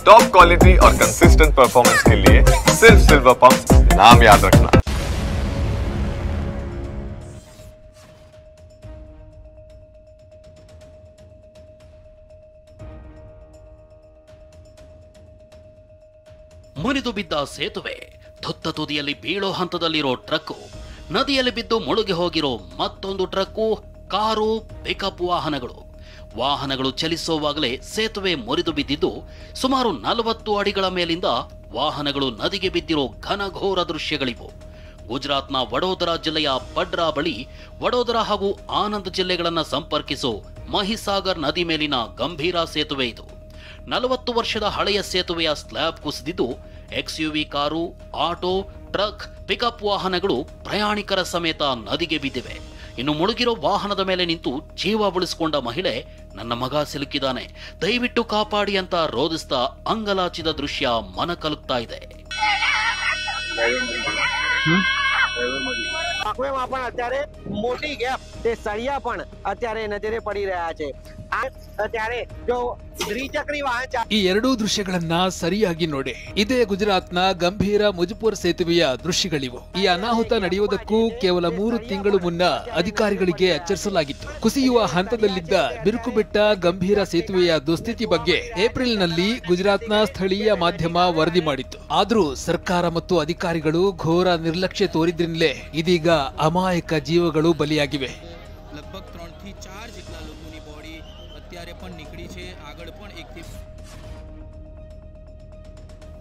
Top quality और consistent performance के लिए सिर्फ सिल्वर पंप नाम याद रखना। ಮುರಿದು ಬಿದ್ದ ಸೇತುವೆ, ತುತ್ತ ತುದಿಯಲ್ಲಿ ಬೀಳೋ ಹಂತದಲ್ಲಿರೋ ಟ್ರಕ್ಕು, ನದಿಯಲ್ಲಿ ಬಿದ್ದು ಮುಳುಗಿ ಹೋಗಿರೋ ಮತ್ತೊಂದು ಟ್ರಕ್ಕು, ಕಾರು, ಪಿಕಪ್ ವಾಹನಗಳು ಚಲಿಸುವಾಗಲೇ ಸೇತುವೆ ಮುರಿದು ಬಿದ್ದಿದ್ದು ಸುಮಾರು 40 ಅಡಿಗಳ ಮೇಲಿಂದ ವಾಹನಗಳು ನದಿಗೆ ಬಿದ್ದಿರೋ ಘನಘೋರ ದೃಶ್ಯಗಳಿವು. ಗುಜರಾತ್ನ ವಡೋದರಾ ಜಿಲ್ಲೆಯ ಪಡ್ರಾ ಬಳಿ ವಡೋದರಾ ಹಾಗೂ ಆನಂದ್ ಜಿಲ್ಲೆಗಳನ್ನು ಸಂಪರ್ಕಿಸೋ ಮಹಿಸಾಗರ್ ನದಿ ಮೇಲಿನ ಗಂಭೀರ ಸೇತುವೆ ಇದು. 40 ವರ್ಷದ ಹಳೆಯ ಸೇತುವೆಯ ಸ್ಲ್ಯಾಬ್ ಕುಸಿದಿದ್ದು XUV car, auto, truck, pickup ವಾಹನಗಳು ಪ್ರಯಾಣಿಕರ ಸಮೇತ ನದಿಗೆ ಬಿದ್ದಿವೆ. ಇನ್ನು ಮುಳುಗಿರೋ ವಾಹನದ ಮೇಲೆ ನಿಂತು ಜೀವ ಉಳಿಸಿಕೊಂಡ ಮಹಿಳೆ, ನನ್ನ ಮಗ ಸಿಲುಕಿದ್ದಾನೆ, ದಯವಿಟ್ಟು ಕಾಪಾಡಿ ಅಂತ ರೋಧಿಸ್ತಾ ಅಂಗಲಾಚಿದ ದೃಶ್ಯ ಮನ ಕಲುಕ್ತಾ ಇದೆ. અત્યારે મોટી ગેપ તે સળિયા પણ અત્યારે નજરે પડી રહ્યા છે. અત્યારે જો ದ್ವಿಚಕ್ರಿ ವಾಹನ ಈ ಎರಡೂ ದೃಶ್ಯಗಳನ್ನ ಸರಿಯಾಗಿ ನೋಡಿ. ಇದೇ ಗುಜರಾತ್ನ ಗಂಭೀರ ಮುಜಪುರ್ ಸೇತುವೆಯ ದೃಶ್ಯಗಳಿವು. ಈ ಅನಾಹುತ ನಡೆಯುವುದಕ್ಕೂ ಕೇವಲ 3 ತಿಂಗಳು ಮುನ್ನ ಅಧಿಕಾರಿಗಳಿಗೆ ಎಚ್ಚರಿಸಲಾಗಿತ್ತು. ಕುಸಿಯುವ ಹಂತದಲ್ಲಿದ್ದ ಬಿರುಕು ಬಿಟ್ಟ ಗಂಭೀರ ಸೇತುವೆಯ ದುಸ್ಥಿತಿ ಬಗ್ಗೆ ಏಪ್ರಿಲ್ನಲ್ಲಿ ಗುಜರಾತ್ನ ಸ್ಥಳೀಯ ಮಾಧ್ಯಮ ವರದಿ ಮಾಡಿತ್ತು. ಆದ್ರೂ ಸರ್ಕಾರ ಮತ್ತು ಅಧಿಕಾರಿಗಳು ಘೋರ ನಿರ್ಲಕ್ಷ್ಯ ತೋರಿದ್ರಿಂದಲೇ ಇದೀಗ ಅಮಾಯಕ ಜೀವಗಳು ಬಲಿಯಾಗಿವೆ. લગભગ 3 થી 4 જેટલા લોકોની બોડી અત્યારે પણ નીકળી છે. આગળ પણ 1 થી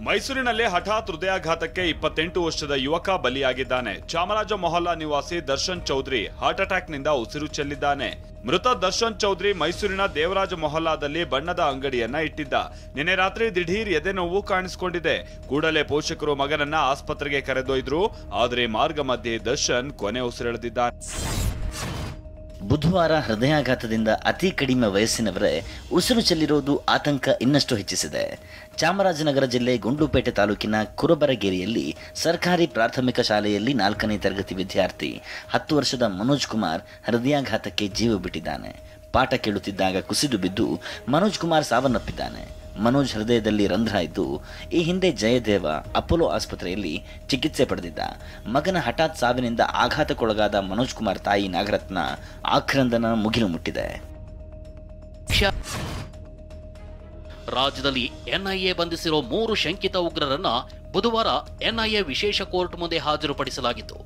ಮೈಸೂರಿನಲ್ಲಿ ಹಠಾತ್ ಹೃದಯಾಘಾತಕ್ಕೆ 28 ವರ್ಷದ ಯುವಕ ಬಲಿಯಾಗಿದ್ದಾನೆ. ಚಾಮರಾಜ ಮೊಹಲ್ಲಾ ನಿವಾಸಿ ದರ್ಶನ್ ಚೌಧರಿ ಹಾರ್ಟ್ ಅಟ್ಯಾಕ್ ನಿಂದ ಉಸಿರು ಚೆಲ್ಲಿದ್ದಾನೆ. ಮೃತ ದರ್ಶನ್ ಚೌಧರಿ ಮೈಸೂರಿನ ದೇವರಾಜ ಮೊಹಲ್ಲಾದಲ್ಲಿ ಬಣ್ಣದ ಅಂಗಡಿಯನ್ನ ಇಟ್ಟಿದ್ದ. ನಿನ್ನೆ ರಾತ್ರಿ ದಿಢೀರ್ ಎದೆ ನೋವು ಕಾಣಿಸಿಕೊಂಡಿದೆ. ಕೂಡಲೇ ಪೋಷಕರು ಮಗನನ್ನ ಆಸ್ಪತ್ರೆಗೆ ಕರೆದೊಯ್ದ್ರು. ಆದರೆ ಮಾರ್ಗ ಮಧ್ಯೆ ದರ್ಶನ್ ಕೊನೆ ಉಸಿರೆಳೆದಿದ್ದಾನೆ. ಬುಧವಾರ ಹೃದಯಾಘಾತದಿಂದ ಅತಿ ಕಡಿಮೆ ವಯಸ್ಸಿನವರೇ ಉಸಿರು ಚೆಲ್ಲಿರುವುದು ಆತಂಕ ಇನ್ನಷ್ಟು ಹೆಚ್ಚಿಸಿದೆ. ಚಾಮರಾಜನಗರ ಜಿಲ್ಲೆ ಗುಂಡ್ಲುಪೇಟೆ ತಾಲೂಕಿನ ಕುರುಬರಗೇರಿಯಲ್ಲಿ ಸರ್ಕಾರಿ ಪ್ರಾಥಮಿಕ ಶಾಲೆಯಲ್ಲಿ 4ನೇ ತರಗತಿ ವಿದ್ಯಾರ್ಥಿ 10 ವರ್ಷದ ಮನೋಜ್ ಕುಮಾರ್ ಹೃದಯಾಘಾತಕ್ಕೆ ಜೀವ ಬಿಟ್ಟಿದ್ದಾನೆ. ಪಾಠ ಕೇಳುತ್ತಿದ್ದಾಗ ಕುಸಿದು ಬಿದ್ದು ಮನೋಜ್ ಕುಮಾರ್ ಸಾವನ್ನಪ್ಪಿದ್ದಾನೆ. ಮನೋಜ್ ಹೃದಯದಲ್ಲಿ ರಂಧ್ರ ಇದ್ದು ಈ ಹಿಂದೆ ಜಯದೇವ ಅಪೋಲೋ ಆಸ್ಪತ್ರೆಯಲ್ಲಿ ಚಿಕಿತ್ಸೆ ಪಡೆದಿದ್ದ. ಮಗನ ಹಠಾತ್ ಸಾವಿನಿಂದ ಆಘಾತಕ್ಕೊಳಗಾದ ಮನೋಜ್ ಕುಮಾರ್ ತಾಯಿ ನಾಗರತ್ನ ಆಕ್ರಂದನ ಮುಗಿಲು ಮುಟ್ಟಿದೆ. ರಾಜ್ಯದಲ್ಲಿ ಎನ್ಐಎ ಬಂಧಿಸಿರೋ 3 ಶಂಕಿತ ಉಗ್ರರನ್ನ ಬುಧವಾರ ಎನ್ಐಎ ವಿಶೇಷ ಕೋರ್ಟ್ ಮುಂದೆ ಹಾಜರುಪಡಿಸಲಾಗಿತ್ತು.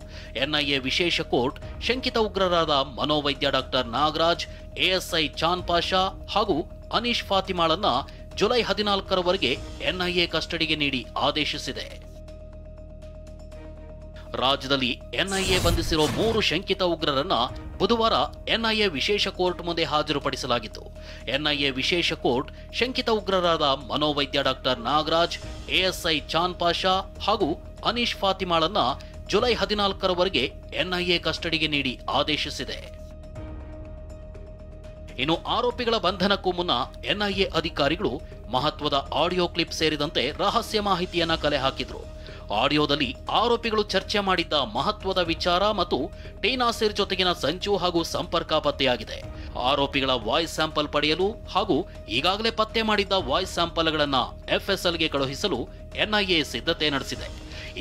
ಎನ್ಐಎ ವಿಶೇಷ ಕೋರ್ಟ್ ಶಂಕಿತ ಉಗ್ರರಾದ ಮನೋವೈದ್ಯ ಡಾಕ್ಟರ್ ನಾಗರಾಜ್, ಎಎಸ್ಐ ಚಾನ್ ಪಾಷಾ ಹಾಗೂ ಅನೀಶ್ ಫಾತಿಮಾಳನ್ನ ಜುಲೈ 14ರವರೆಗೆ ಎನ್ಐಎ ಕಸ್ಟಡಿಗೆ ನೀಡಿ ಆದೇಶಿಸಿದೆ. ರಾಜ್ಯದಲ್ಲಿ ಎನ್ಐಎ ಬಂಧಿಸಿರೋ 3 ಶಂಕಿತ ಉಗ್ರರನ್ನ ಬುಧವಾರ ಎನ್ಐಎ ವಿಶೇಷ ಕೋರ್ಟ್ ಮುಂದೆ ಹಾಜರುಪಡಿಸಲಾಗಿತ್ತು. ಎನ್ಐಎ ವಿಶೇಷ ಕೋರ್ಟ್ ಶಂಕಿತ ಉಗ್ರರಾದ ಮನೋವೈದ್ಯ ಡಾಕ್ಟರ್ ನಾಗರಾಜ್, ಎಎಸ್ಐ ಚಾನ್ ಪಾಷಾ ಹಾಗೂ ಅನೀಶ್ ಫಾತಿಮಾಳನ್ನ ಜುಲೈ 14ರವರೆಗೆ ಎನ್ಐಎ ಕಸ್ಟಡಿಗೆ ನೀಡಿ ಆದೇಶಿಸಿದೆ. ಇನ್ನು ಆರೋಪಿಗಳ ಬಂಧನಕ್ಕೂ ಮುನ್ನ ಎನ್ಐಎ ಅಧಿಕಾರಿಗಳು ಮಹತ್ವದ ಆಡಿಯೋ ಕ್ಲಿಪ್ ಸೇರಿದಂತೆ ರಹಸ್ಯ ಮಾಹಿತಿಯನ್ನ ಕಲೆ ಹಾಕಿದ್ರು. ಆಡಿಯೋದಲ್ಲಿ ಆರೋಪಿಗಳು ಚರ್ಚೆ ಮಾಡಿದ್ದ ಮಹತ್ವದ ವಿಚಾರ ಮತ್ತು ಟಿ ನಾಸೀರ್ ಜೊತೆಗಿನ ಸಂಚು ಹಾಗೂ ಸಂಪರ್ಕ ಪತ್ತೆಯಾಗಿದೆ. ಆರೋಪಿಗಳ ವಾಯ್ಸ್ ಸ್ಯಾಂಪಲ್ ಪಡೆಯಲು ಹಾಗೂ ಈಗಾಗಲೇ ಪತ್ತೆ ಮಾಡಿದ್ದ ವಾಯ್ಸ್ ಸ್ಯಾಂಪಲ್ಗಳನ್ನ ಎಫ್ಎಸ್ಎಲ್ಗೆ ಕಳುಹಿಸಲು ಎನ್ಐಎ ಸಿದ್ಧತೆ ನಡೆಸಿದೆ.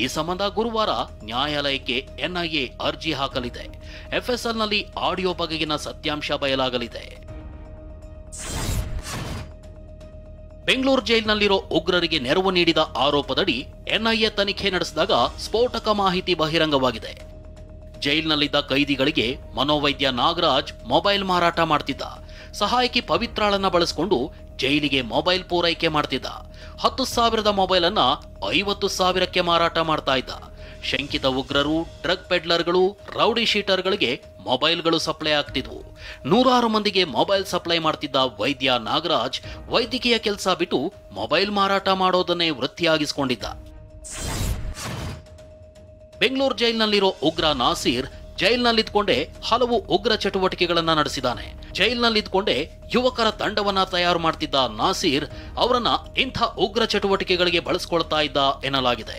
ಈ ಸಂಬಂಧ ಗುರುವಾರ ನ್ಯಾಯಾಲಯಕ್ಕೆ ಎನ್ಐಎ ಅರ್ಜಿ ಹಾಕಲಿದೆ. ಎಫ್ಎಸ್ಎಲ್ನಲ್ಲಿ ಆಡಿಯೋ ಬಗೆಗಿನ ಸತ್ಯಾಂಶ ಬಯಲಾಗಲಿದೆ. ಬೆಂಗಳೂರು ಜೈಲಿನಲ್ಲಿರೋ ಉಗ್ರರಿಗೆ ನೆರವು ನೀಡಿದ ಆರೋಪದಡಿ ಎನ್ಐಎ ತನಿಖೆ ನಡೆಸಿದಾಗ ಸ್ಫೋಟಕ ಮಾಹಿತಿ ಬಹಿರಂಗವಾಗಿದೆ. ಜೈಲಿನಲ್ಲಿದ್ದ ಕೈದಿಗಳಿಗೆ ಮನೋವೈದ್ಯ ನಾಗರಾಜ್ ಮೊಬೈಲ್ ಮಾರಾಟ ಮಾಡ್ತಿದ್ದ. ಸಹಾಯಕಿ ಪವಿತ್ರಾಳನ್ನ ಬಳಸಿಕೊಂಡು ಜೈಲಿಗೆ ಮೊಬೈಲ್ ಪೂರೈಕೆ ಮಾಡ್ತಿದ್ದ. 10,000ದ ಮೊಬೈಲ್ ಅನ್ನ 50,000ಕ್ಕೆ ಮಾರಾಟ ಮಾಡ್ತಾ ಇದ್ದ. ಶಂಕಿತ ಉಗ್ರರು, ಡ್ರಗ್ ಪೆಡ್ಲರ್ಗಳು, ರೌಡಿ ಶೀಟರ್ಗಳಿಗೆ ಮೊಬೈಲ್ಗಳು ಸಪ್ಲೈ ಆಗ್ತಿದ್ವು. 100 ಮಂದಿಗೆ ಮೊಬೈಲ್ ಸಪ್ಲೈ ಮಾಡ್ತಿದ್ದ ವೈದ್ಯ ನಾಗರಾಜ್ ವೈದ್ಯಕೀಯ ಕೆಲಸ ಬಿಟ್ಟು ಮೊಬೈಲ್ ಮಾರಾಟ ಮಾಡೋದನ್ನೇ ವೃತ್ತಿಯಾಗಿಸಿಕೊಂಡಿದ್ದ. ಬೆಂಗಳೂರು ಜೈಲಿನಲ್ಲಿರೋ ಉಗ್ರ ನಾಸೀರ್ ಜೈಲಿನಲ್ಲಿದ್ಕೊಂಡೇ ಹಲವು ಉಗ್ರ ಚಟುವಟಿಕೆಗಳನ್ನ ನಡೆಸಿದ್ದಾನೆ. ಜೈಲಿನಲ್ಲಿದ್ಕೊಂಡೇ ಯುವಕರ ತಂಡವನ್ನ ತಯಾರು ಮಾಡ್ತಿದ್ದ ನಾಸೀರ್ ಅವರನ್ನ ಇಂಥ ಉಗ್ರ ಚಟುವಟಿಕೆಗಳಿಗೆ ಬಳಸಿಕೊಳ್ತಾ ಇದ್ದ ಎನ್ನಲಾಗಿದೆ.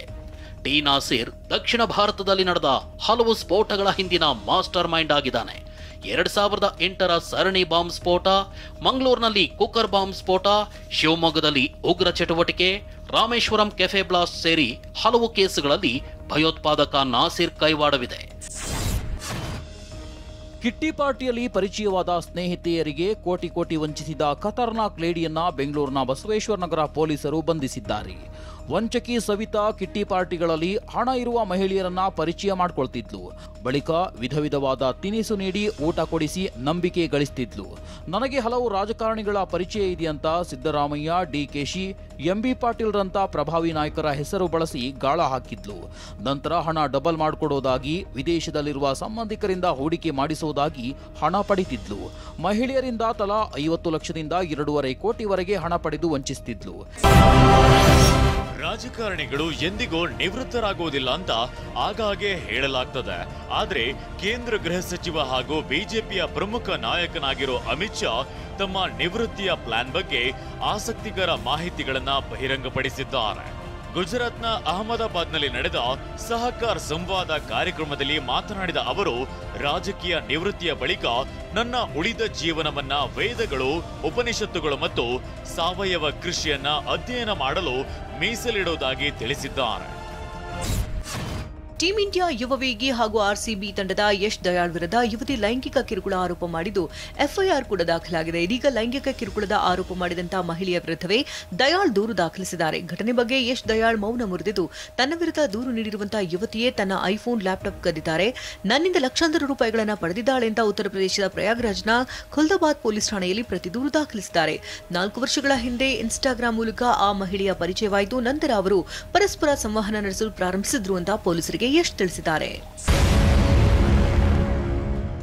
ಟಿ ನಾಸೀರ್ ದಕ್ಷಿಣ ಭಾರತದಲ್ಲಿ ನಡೆದ ಹಲವು ಸ್ಫೋಟಗಳ ಹಿಂದಿನ ಮಾಸ್ಟರ್ ಮೈಂಡ್ ಆಗಿದ್ದಾನೆ. 2008ರ ಸರಣಿ ಬಾಂಬ್ ಸ್ಫೋಟ, ಮಂಗಳೂರಿನಲ್ಲಿ ಕುಕ್ಕರ್ ಬಾಂಬ್ ಸ್ಫೋಟ, ಶಿವಮೊಗ್ಗದಲ್ಲಿ ಉಗ್ರ ಚಟುವಟಿಕೆ, ರಾಮೇಶ್ವರಂ ಕೆಫೆ ಬ್ಲಾಸ್ಟ್ ಸೇರಿ ಹಲವು ಕೇಸುಗಳಲ್ಲಿ ಭಯೋತ್ಪಾದಕ ನಾಸಿರ್ ಕೈವಾಡವಿದೆ. ಕಿಟ್ಟಿ ಪಾರ್ಟಿಯಲ್ಲಿ ಪರಿಚಯವಾದ ಸ್ನೇಹಿತೆಯರಿಗೆ ಕೋಟಿ ವಂಚಿಸಿದ ಖತರ್ನಾಕ್ ಲೇಡಿಯನ್ನ ಬೆಂಗಳೂರಿನ ಬಸವೇಶ್ವರ ನಗರ ಪೊಲೀಸರು ಬಂಧಿಸಿದ್ದಾರೆ. ವಂಚಕಿ ಸವಿತಾ ಕಿಟ್ಟಿ ಪಾರ್ಟಿಗಳಲ್ಲಿ ಹಣ ಇರುವ ಮಹಿಳೆಯರನ್ನ ಪರಿಚಯ ಮಾಡಿಕೊಳ್ತಿದ್ಲು. ಬಳಿಕ ವಿಧವಾದ ತಿನಿಸು ನೀಡಿ ಊಟ ಕೊಡಿಸಿ ನಂಬಿಕೆ ಗಳಿಸ್ತಿದ್ಲು. ನನಗೆ ಹಲವು ರಾಜಕಾರಣಿಗಳ ಪರಿಚಯ ಇದೆಯಂತ ಸಿದ್ದರಾಮಯ್ಯ, ಡಿಕೆಶಿ, ಎಂಬಿ ಪಾಟೀಲ್ ರಂತ ಪ್ರಭಾವಿ ನಾಯಕರ ಹೆಸರು ಬಳಸಿ ಗಾಳ ಹಾಕಿದ್ಲು. ನಂತರ ಹಣ ಡಬಲ್ ಮಾಡಿಕೊಡೋದಾಗಿ, ವಿದೇಶದಲ್ಲಿರುವ ಸಂಬಂಧಿಕರಿಂದ ಹೂಡಿಕೆ ಮಾಡಿಸುವುದಾಗಿ ಹಣ ಪಡಿತಿದ್ಲು. ಮಹಿಳೆಯರಿಂದ ತಲಾ 50 ಲಕ್ಷದಿಂದ 2.5 ಕೋಟಿವರೆಗೆ ಹಣ ಪಡೆದು ವಂಚಿಸುತ್ತಿದ್ಲು. ರಾಜಕಾರಣಿಗಳು ಎಂದಿಗೂ ನಿವೃತ್ತರಾಗುವುದಿಲ್ಲ ಅಂತ ಆಗಾಗ್ಗೆ ಹೇಳಲಾಗ್ತದೆ. ಆದ್ರೆ ಕೇಂದ್ರ ಗೃಹ ಸಚಿವ ಹಾಗೂ ಬಿಜೆಪಿಯ ಪ್ರಮುಖ ನಾಯಕನಾಗಿರೋ ಅಮಿತ್ ಶಾ ತಮ್ಮ ನಿವೃತ್ತಿಯ ಪ್ಲಾನ್ ಬಗ್ಗೆ ಆಸಕ್ತಿಕರ ಮಾಹಿತಿಗಳನ್ನ ಬಹಿರಂಗಪಡಿಸಿದ್ದಾರೆ. ಗುಜರಾತ್ನ ಅಹಮದಾಬಾದ್ನಲ್ಲಿ ನಡೆದ ಸಹಕಾರ್ ಸಂವಾದ ಕಾರ್ಯಕ್ರಮದಲ್ಲಿ ಮಾತನಾಡಿದ ಅವರು, ರಾಜಕೀಯ ನಿವೃತ್ತಿಯ ಬಳಿಕ ನನ್ನ ಉಳಿದ ಜೀವನವನ್ನ ವೇದಗಳು, ಉಪನಿಷತ್ತುಗಳು ಮತ್ತು ಸಾವಯವ ಕೃಷಿಯನ್ನ ಅಧ್ಯಯನ ಮಾಡಲು ಮೀಸಲಿಡುವುದಾಗಿ ತಿಳಿಸಿದ್ದಾರೆ. ಟೀಂ ಇಂಡಿಯಾ ಯುವ ವೇಗಿ ಹಾಗೂ ಆರ್ಸಿಬಿ ತಂಡದ ಯಶ್ ದಯಾಳ್ ವಿರುದ್ಧ ಯುವತಿ ಲೈಂಗಿಕ ಕಿರುಕುಳ ಆರೋಪ ಮಾಡಿದ್ದು ಎಫ್ಐಆರ್ ಕೂಡ ದಾಖಲಾಗಿದೆ. ಇದೀಗ ಲೈಂಗಿಕ ಕಿರುಕುಳದ ಆರೋಪ ಮಾಡಿದಂತಹ ಮಹಿಳೆಯ ವಿರುದ್ಧವೇ ದಯಾಳ್ ದೂರು ದಾಖಲಿಸಿದ್ದಾರೆ. ಘಟನೆ ಬಗ್ಗೆ ಯಶ್ ದಯಾಳ್ ಮೌನ ಮುರಿದಿದ್ದು, ತನ್ನ ವಿರುದ್ಧ ದೂರು ನೀಡಿರುವಂತಹ ಯುವತಿಯೇ ತನ್ನ ಐಫೋನ್, ಲ್ಯಾಪ್ಟಾಪ್ ಕದ್ದಿದ್ದಾರೆ, ನನ್ನಿಂದ ಲಕ್ಷಾಂತರ ರೂಪಾಯಿಗಳನ್ನು ಪಡೆದಿದ್ದಾಳೆ ಅಂತ ಉತ್ತರ ಪ್ರದೇಶದ ಪ್ರಯಾಗ್ರಾಜ್ನ ಖುಲ್ದಾಬಾದ್ ಪೊಲೀಸ್ ಠಾಣೆಯಲ್ಲಿ ಪ್ರತಿ ದೂರು ದಾಖಲಿಸಿದ್ದಾರೆ. 4 ವರ್ಷಗಳ ಹಿಂದೆ ಇನ್ಸ್ಟಾಗ್ರಾಂ ಮೂಲಕ ಆ ಮಹಿಳೆಯ ಪರಿಚಯವಾಯಿತು. ನಂತರ ಅವರು ಪರಸ್ಪರ ಸಂವಹನ ನಡೆಸಲು ಪ್ರಾರಂಭಿಸಿದ್ರು ಅಂತ ಪೊಲೀಸರಿಗೆ ಯಶ್ ತಿಳಿಸಿದ್ದಾರೆ.